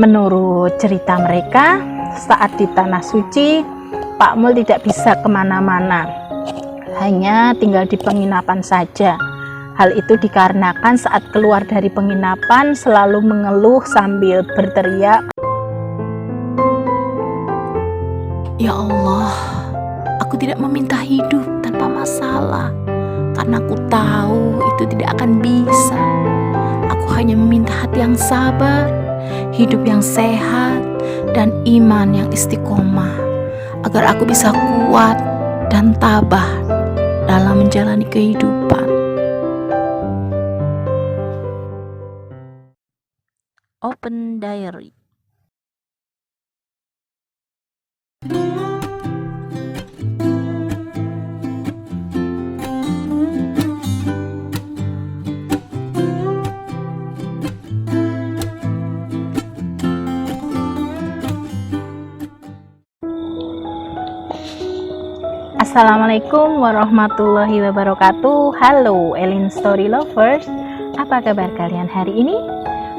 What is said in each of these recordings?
Menurut cerita mereka, saat di Tanah Suci, Pak Mul tidak bisa kemana-mana, hanya tinggal di penginapan saja. Hal itu dikarenakan saat keluar dari penginapan selalu mengeluh sambil berteriak, "Ya Allah, aku tidak meminta hidup tanpa masalah, karena aku tahu itu tidak akan bisa. Aku hanya meminta hati yang sabar, hidup yang sehat, dan iman yang istiqomah, agar aku bisa kuat dan tabah dalam menjalani kehidupan." Open Diary. Assalamualaikum warahmatullahi wabarakatuh. Halo Elin Story Lovers, apa kabar kalian hari ini?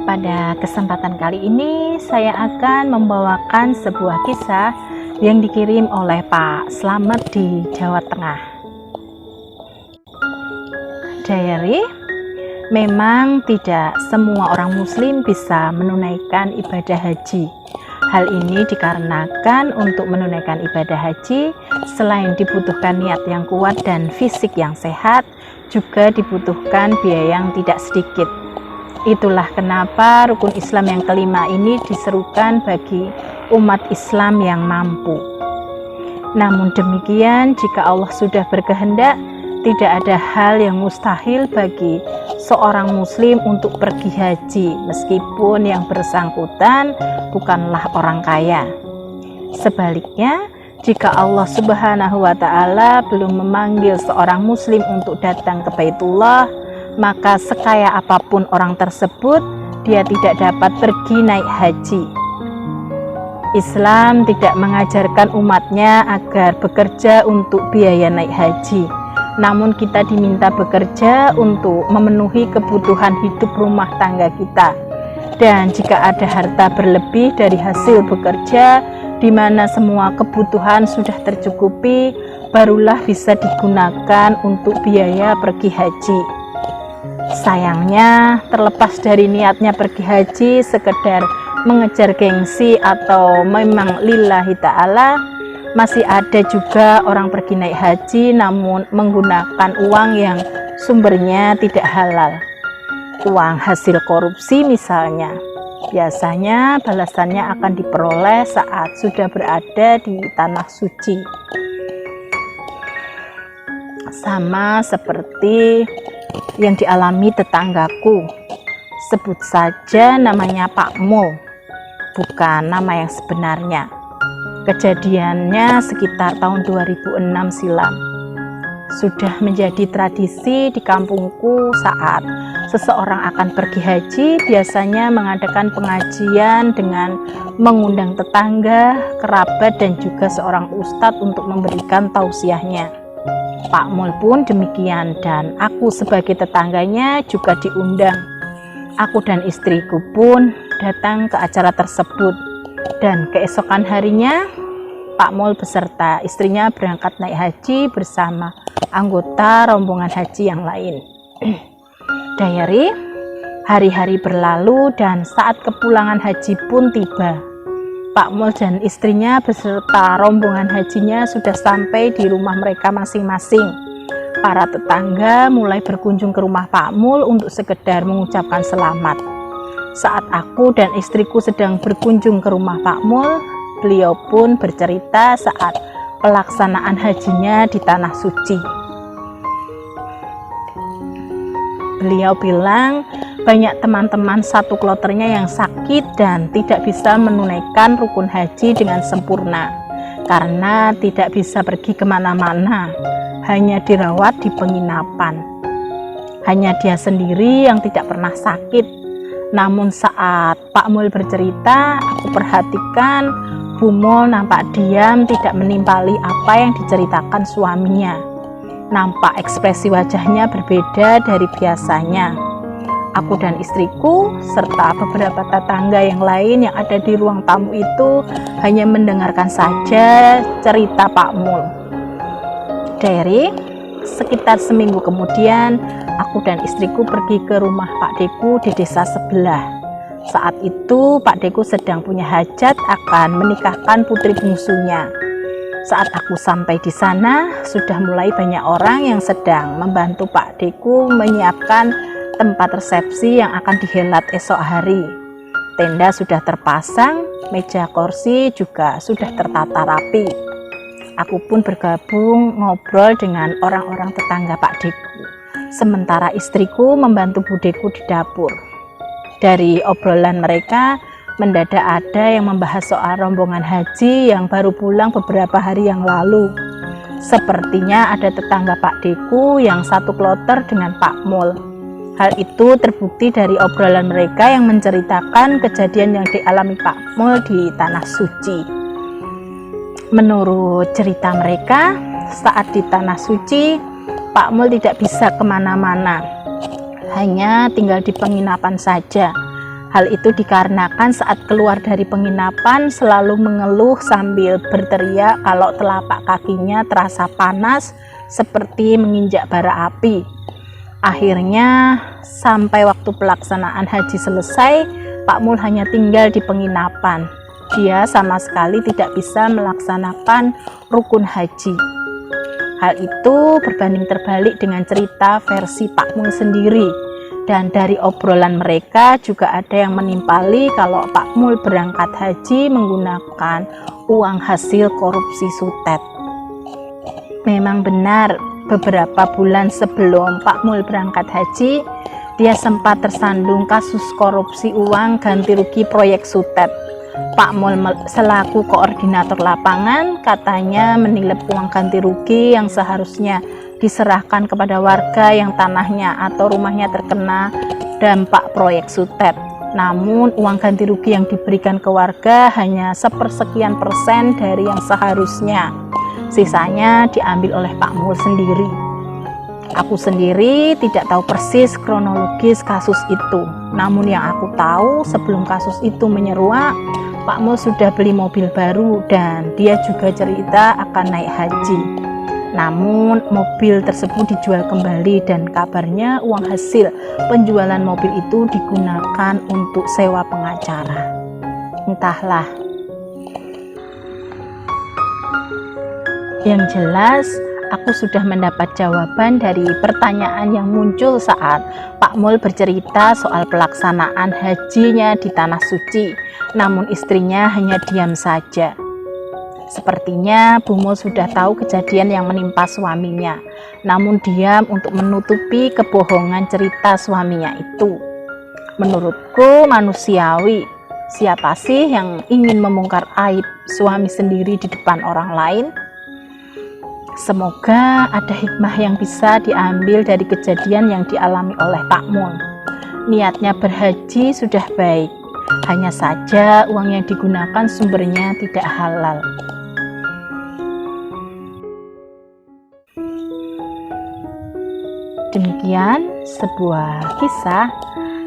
Pada kesempatan kali ini saya akan membawakan sebuah kisah yang dikirim oleh Pak Slamet di Jawa Tengah. Diary, memang tidak semua orang muslim bisa menunaikan ibadah haji. Hal ini dikarenakan untuk menunaikan ibadah haji, selain dibutuhkan niat yang kuat dan fisik yang sehat, juga dibutuhkan biaya yang tidak sedikit. Itulah kenapa rukun Islam yang kelima ini diserukan bagi umat Islam yang mampu. Namun demikian, jika Allah sudah berkehendak, tidak ada hal yang mustahil bagi seorang muslim untuk pergi haji, meskipun yang bersangkutan bukanlah orang kaya. Sebaliknya, jika Allah Subhanahu wa Ta'ala belum memanggil seorang muslim untuk datang ke Baitullah, maka sekaya apapun orang tersebut, dia tidak dapat pergi naik haji. Islam tidak mengajarkan umatnya agar bekerja untuk biaya naik haji. Namun kita diminta bekerja untuk memenuhi kebutuhan hidup rumah tangga kita. Dan jika ada harta berlebih dari hasil bekerja, di mana semua kebutuhan sudah tercukupi, barulah bisa digunakan untuk biaya pergi haji. Sayangnya, terlepas dari niatnya pergi haji sekedar mengejar gengsi atau memang lillahi ta'ala, masih ada juga orang pergi naik haji namun menggunakan uang yang sumbernya tidak halal. Uang hasil korupsi misalnya. Biasanya balasannya akan diperoleh saat sudah berada di Tanah Suci. Sama seperti yang dialami tetanggaku. Sebut saja namanya Pak Mul, bukan nama yang sebenarnya. Kejadiannya sekitar tahun 2006 silam. Sudah menjadi tradisi di kampungku saat seseorang akan pergi haji, biasanya mengadakan pengajian dengan mengundang tetangga, kerabat, dan juga seorang ustadz untuk memberikan tausiahnya. Pak Mul pun demikian, dan aku sebagai tetangganya juga diundang. Aku dan istriku pun datang ke acara tersebut. Dan keesokan harinya, Pak Mul beserta istrinya berangkat naik haji bersama anggota rombongan haji yang lain. Diary, hari-hari berlalu dan saat kepulangan haji pun tiba. Pak Mul dan istrinya beserta rombongan hajinya sudah sampai di rumah mereka masing-masing. Para tetangga mulai berkunjung ke rumah Pak Mul untuk sekedar mengucapkan selamat. Saat aku dan istriku sedang berkunjung ke rumah Pak Mul, beliau pun bercerita saat pelaksanaan hajinya di Tanah Suci. Beliau bilang banyak teman-teman satu kloternya yang sakit dan tidak bisa menunaikan rukun haji dengan sempurna karena tidak bisa pergi kemana-mana, hanya dirawat di penginapan. Hanya dia sendiri yang tidak pernah sakit. Namun saat Pak Mul bercerita, aku perhatikan Bu Mul nampak diam, tidak menimpali apa yang diceritakan suaminya. Nampak ekspresi wajahnya berbeda dari biasanya. Aku dan istriku serta beberapa tetangga yang lain yang ada di ruang tamu itu hanya mendengarkan saja cerita Pak Mul. Dari sekitar seminggu kemudian, aku dan istriku pergi ke rumah Pak Deku di desa sebelah. Saat itu Pak Deku sedang punya hajat akan menikahkan putri bungsunya. Saat aku sampai di sana, sudah mulai banyak orang yang sedang membantu Pak Deku menyiapkan tempat resepsi yang akan dihelat esok hari. Tenda sudah terpasang, meja kursi juga sudah tertata rapi. Aku pun bergabung ngobrol dengan orang-orang tetangga Pak Deku, sementara istriku membantu Bu Deku di dapur. Dari obrolan mereka, mendadak ada yang membahas soal rombongan haji yang baru pulang beberapa hari yang lalu. Sepertinya ada tetangga Pak Deku yang satu kloter dengan Pak Mul. Hal itu terbukti dari obrolan mereka yang menceritakan kejadian yang dialami Pak Mul di Tanah Suci. Menurut cerita mereka, saat di Tanah Suci, Pak Mul tidak bisa kemana-mana, hanya tinggal di penginapan saja. Hal itu dikarenakan saat keluar dari penginapan selalu mengeluh sambil berteriak kalau telapak kakinya terasa panas seperti menginjak bara api. Akhirnya sampai waktu pelaksanaan haji selesai, Pak Mul hanya tinggal di penginapan. Dia sama sekali tidak bisa melaksanakan rukun haji. Hal itu berbanding terbalik dengan cerita versi Pak Mul sendiri. Dan dari obrolan mereka juga ada yang menimpali kalau Pak Mul berangkat haji menggunakan uang hasil korupsi sutet. Memang benar, beberapa bulan sebelum Pak Mul berangkat haji, dia sempat tersandung kasus korupsi uang ganti rugi proyek sutet. Pak Mul selaku koordinator lapangan katanya menilep uang ganti rugi yang seharusnya diserahkan kepada warga yang tanahnya atau rumahnya terkena dampak proyek sutet. Namun uang ganti rugi yang diberikan ke warga hanya sepersekian persen dari yang seharusnya. Sisanya diambil oleh Pak Mul sendiri. Aku sendiri tidak tahu persis kronologis kasus itu. Namun yang aku tahu sebelum kasus itu menyeruak, Pak Mul sudah beli mobil baru dan dia juga cerita akan naik haji. Namun mobil tersebut dijual kembali dan kabarnya uang hasil penjualan mobil itu digunakan untuk sewa pengacara. Entahlah. Yang jelas, aku sudah mendapat jawaban dari pertanyaan yang muncul saat Pak Mul bercerita soal pelaksanaan hajinya di Tanah Suci, namun istrinya hanya diam saja. Sepertinya Bu Mul sudah tahu kejadian yang menimpa suaminya, namun diam untuk menutupi kebohongan cerita suaminya itu. Menurutku manusiawi, siapa sih yang ingin membongkar aib suami sendiri di depan orang lain? Semoga ada hikmah yang bisa diambil dari kejadian yang dialami oleh Pak Mul. Niatnya berhaji sudah baik, hanya saja uang yang digunakan sumbernya tidak halal. Demikian sebuah kisah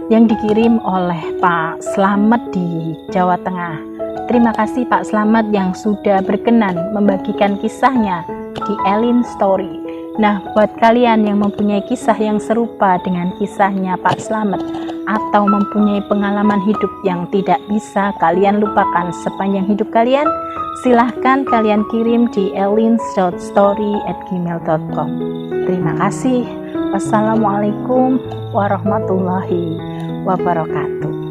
yang dikirim oleh Pak Slamet di Jawa Tengah. Terima kasih Pak Slamet yang sudah berkenan membagikan kisahnya di Elin Story. Nah, buat kalian yang mempunyai kisah yang serupa dengan kisahnya Pak Slamet atau mempunyai pengalaman hidup yang tidak bisa kalian lupakan sepanjang hidup kalian, silahkan kalian kirim di elin.story@gmail.com. Terima kasih. Wassalamualaikum warahmatullahi wabarakatuh.